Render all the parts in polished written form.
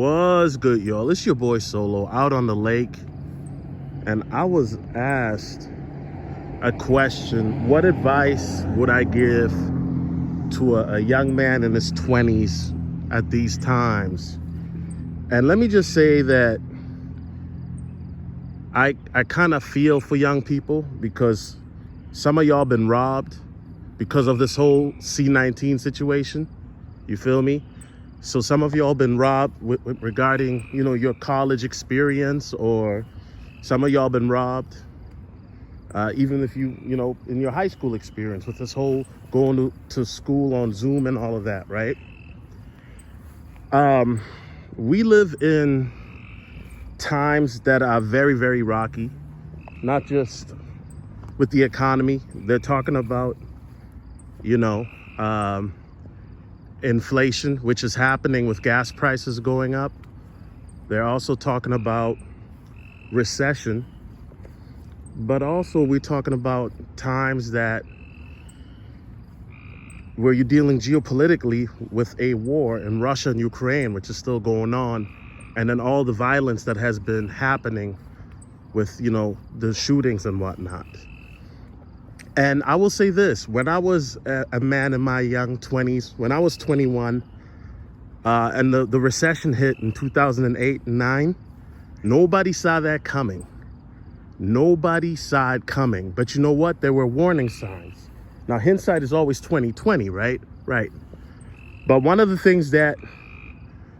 What's good, y'all? It's your boy Solo out on the lake, and I was asked a question: what advice would I give to a young man in his 20s at these times? And let me just say that I kind of feel for young people, because some of y'all been robbed because of this whole C-19 situation. You feel me? So some of y'all been robbed regarding, your college experience, or some of y'all been robbed even if in your high school experience with this whole going to school on Zoom and all of that, right? We live in times that are very, very rocky, not just with the economy. They're talking about, inflation, which is happening with gas prices going up. They're also talking about recession, but also we're talking about times that where you're dealing geopolitically with a war in Russia and Ukraine, which is still going on, and then all the violence that has been happening with, the shootings and whatnot. And I will say this: when I was a man in my young 20s, when I was 21, and the recession hit in 2008 and 9, nobody saw that coming. Nobody saw it coming. But you know what? There were warning signs. Now, hindsight is always 20/20, right? Right. But one of the things that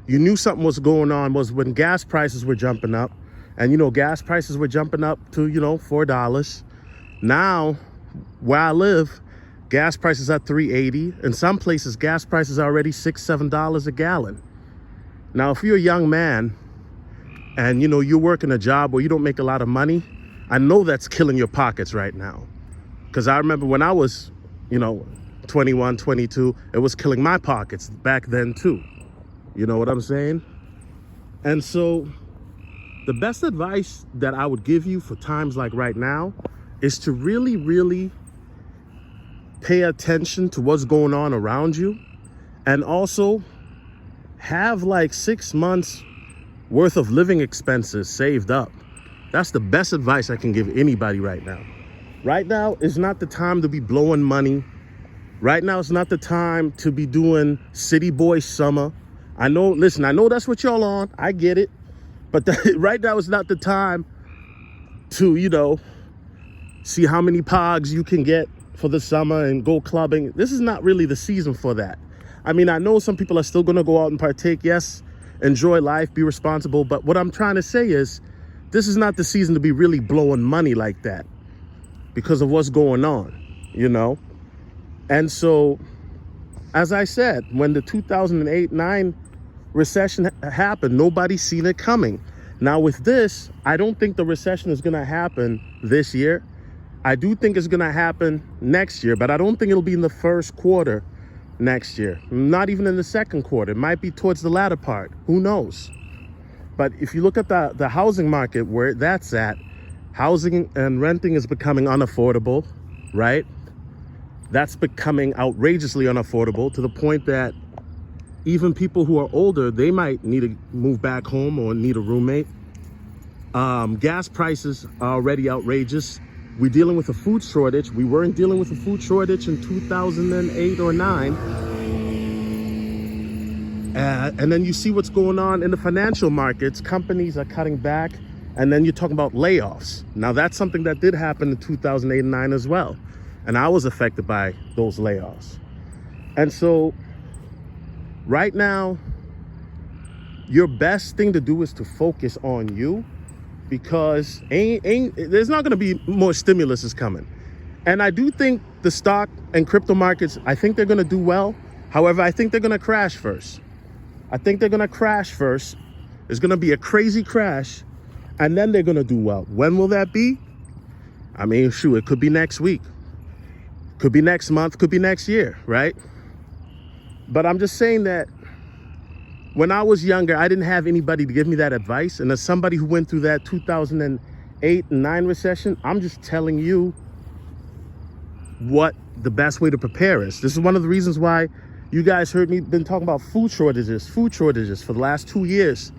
you knew something was going on was when gas prices were jumping up. And, gas prices were jumping up to, $4. Now, where I live, gas prices are $3.80. In some places, gas prices are already $6-7 a gallon. Now, if you're a young man and, you're working a job where you don't make a lot of money, I know that's killing your pockets right now. Because I remember when I was, 21, 22, it was killing my pockets back then too. You know what I'm saying? And so the best advice that I would give you for times like right now is to really, really pay attention to what's going on around you, and also have like 6 months worth of living expenses saved up. That's the best advice I can give anybody right now. Right now is not the time to be blowing money. Right now is not the time to be doing city boy summer. I know that's what y'all on. I get it. But right now is not the time to, see how many pogs you can get for the summer and go clubbing. This is not really the season for that. I mean, I know some people are still going to go out and partake. Yes, enjoy life, be responsible. But what I'm trying to say is, this is not the season to be really blowing money like that because of what's going on, And so, as I said, when the 2008-9 recession happened, nobody seen it coming. Now with this, I don't think the recession is going to happen this year. I do think it's going to happen next year, but I don't think it'll be in the first quarter next year. Not even in the second quarter. It might be towards the latter part. Who knows? But if you look at the housing market, where that's at, housing and renting is becoming unaffordable, right? That's becoming outrageously unaffordable to the point that even people who are older, they might need to move back home or need a roommate. Gas prices are already outrageous. We're dealing with a food shortage. We weren't dealing with a food shortage in 2008 or 9. And then you see what's going on in the financial markets. Companies are cutting back. And then you're talking about layoffs. Now, that's something that did happen in 2008 and 9 as well. And I was affected by those layoffs. And so right now, your best thing to do is to focus on you, because there's not going to be more stimulus is coming. And I do think the stock and crypto markets, I think they're going to do well. However, I think they're going to crash first. There's going to be a crazy crash, and then they're going to do well. When will that be? I mean, shoot, it could be next week. Could be next month, could be next year, right? But I'm just saying that when I was younger, I didn't have anybody to give me that advice. And as somebody who went through that 2008 and 9 recession, I'm just telling you what the best way to prepare is. This is one of the reasons why You guys heard me been talking about food shortages for the last 2 years.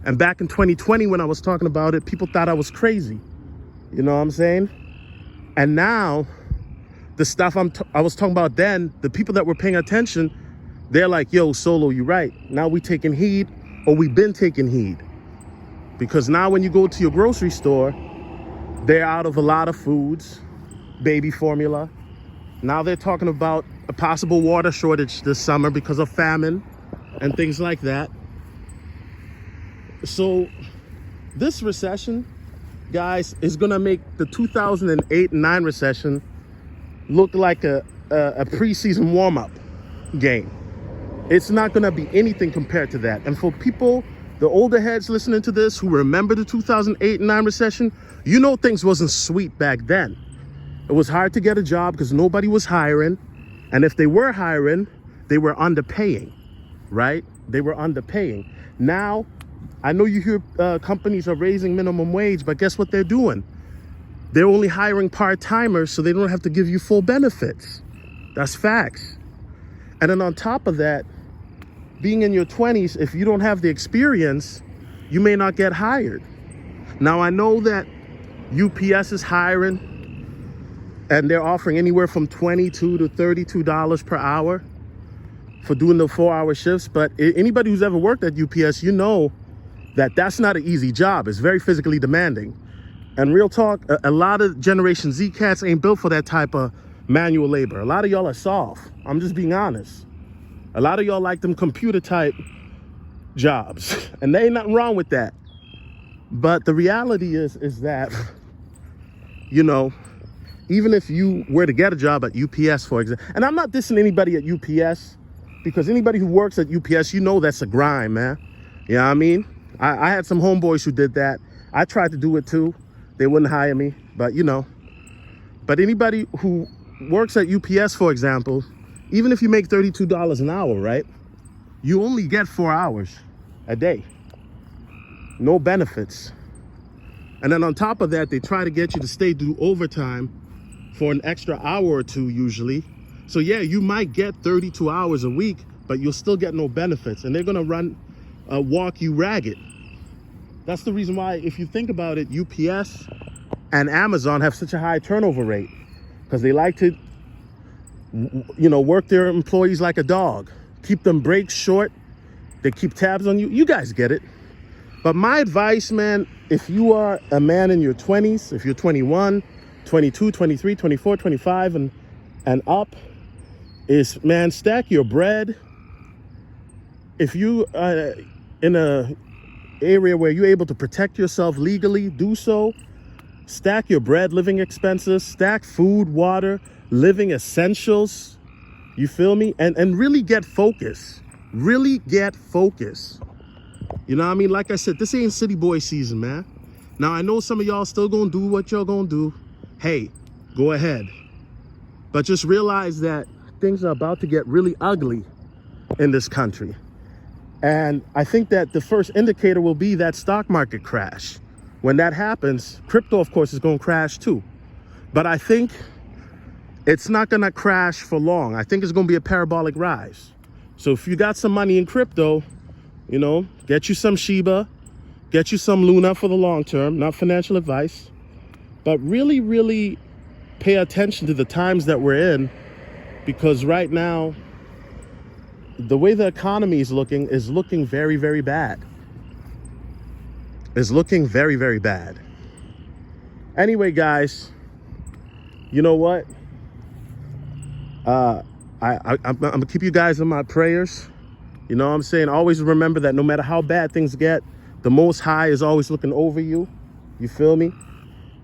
And back in 2020, when I was talking about it, people thought I was crazy. You know what I'm saying? And now, the stuff I was talking about then, the people that were paying attention, they're like, yo, Solo, you're right. Now we taking heed, or we've been taking heed. Because now when you go to your grocery store, they're out of a lot of foods, baby formula. Now they're talking about a possible water shortage this summer because of famine and things like that. So this recession, guys, is gonna make the 2008 and 9 recession look like a preseason warm-up game. It's not gonna be anything compared to that. And for people, the older heads listening to this who remember the 2008 and 9 recession, you know things wasn't sweet back then. It was hard to get a job because nobody was hiring. And if they were hiring, they were underpaying, right? They were underpaying. Now, I know you hear companies are raising minimum wage, but guess what they're doing? They're only hiring part-timers so they don't have to give you full benefits. That's facts. And then on top of that, being in your 20s, if you don't have the experience, you may not get hired. Now, I know that UPS is hiring and they're offering anywhere from $22 to $32 per hour for doing the 4-hour shifts. But anybody who's ever worked at UPS, you know that that's not an easy job. It's very physically demanding. And real talk, a lot of Generation Z cats ain't built for that type of manual labor. A lot of y'all are soft. I'm just being honest. A lot of y'all like them computer type jobs, and there ain't nothing wrong with that. But the reality is that, you know, even if you were to get a job at UPS, for example, and I'm not dissing anybody at UPS, because anybody who works at UPS, you know that's a grind, man. You know what I mean? I had some homeboys who did that. I tried to do it too. They wouldn't hire me, but you know. But anybody who works at UPS, for example, even if you make $32 an hour, right? You only get 4 hours a day. No benefits. And then on top of that, they try to get you to stay do overtime for an extra hour or two usually. So yeah, you might get 32 hours a week, but you'll still get no benefits. And they're gonna walk you ragged. That's the reason why, if you think about it, UPS and Amazon have such a high turnover rate, because they like to, you know, work their employees like a dog, keep them breaks short. They keep tabs on you. You guys get it. But my advice, man, if you are a man in your 20s, if you're 21, 22, 23, 24, 25 and up, is, man, stack your bread. If you are in a area where you're able to protect yourself legally, do so. Stack your bread, living expenses, stack food, water, living essentials. You feel me? And really get focused. Really get focused. You know what I mean? Like I said, this ain't city boy season, man. Now, I know some of y'all still gonna do what y'all gonna do. Hey, go ahead. But just realize that things are about to get really ugly in this country. And I think that the first indicator will be that stock market crash. When that happens, crypto, of course, is going to crash too. But I think it's not going to crash for long. I think it's going to be a parabolic rise. So if you got some money in crypto, you know, get you some Shiba, get you some Luna for the long term, not financial advice. But really, really pay attention to the times that we're in, because right now, the way the economy is looking very, very bad. It's looking very, very bad. Anyway, guys, you know what? I'm gonna keep you guys in my prayers. You know what I'm saying? Always remember that no matter how bad things get, the Most High is always looking over you. You feel me?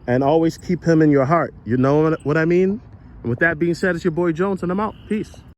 And always keep him in your heart. You know what I mean? And with that being said, it's your boy Jones, and I'm out. Peace.